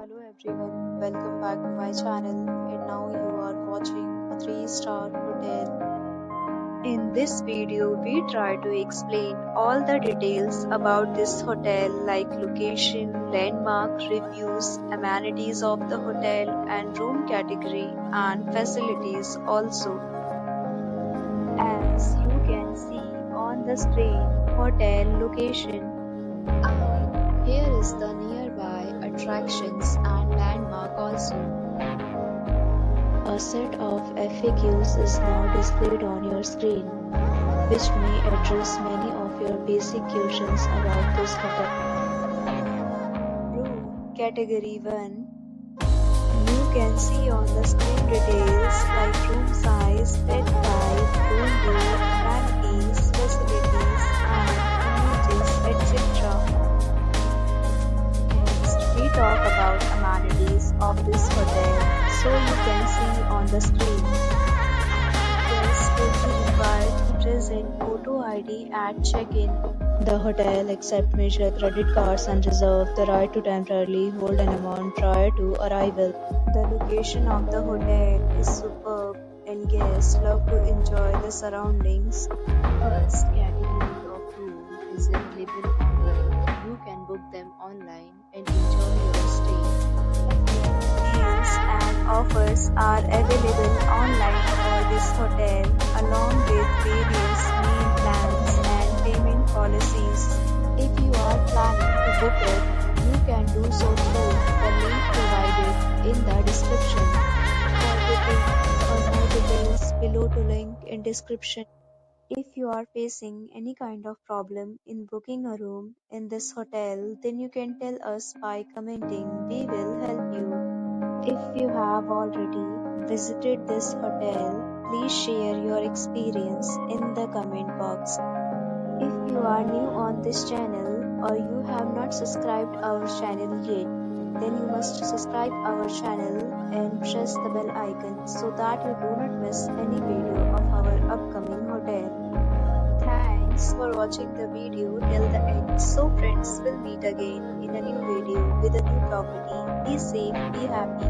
Hello everyone, welcome back to my channel and now you are watching a 3-star hotel. In this video, we try to explain all the details about this hotel like location, landmark, reviews, amenities of the hotel and room category and facilities also. As you can see on the screen, hotel location. And here is the nearby attractions and landmark also. A set of FAQs is now displayed on your screen, which may address many of your basic questions about this hotel. Room Category 1. You can see on the screen details like room size, bed type, room rate, amenities, facilities, and images, etc. Next, we talk about amenities of this hotel, so you can see on the screen. Guests will be required to present photo ID at check-in. The hotel accepts major credit cards and reserves the right to temporarily hold an amount prior to arrival. The location of the hotel is superb and guests love to enjoy the surroundings. First category of room is available online. You can book them online and enjoy your stay. Deals and offers are available online for this hotel along with various meal plans and payment policies. If you are planning to book it, you can do so through the link provided in the description. For booking or more details, below to link in description. If you are facing any kind of problem in booking a room in this hotel, then you can tell us by commenting. We will help you. If you have already visited this hotel, please share your experience in the comment box. If you are new on this channel or you have not subscribed our channel yet, then you must subscribe our channel and press the bell icon so that you do not miss any video of our upcoming hotel. Thanks for watching the video till the end. So friends, will meet again in a new video with a new property. Be safe, be happy.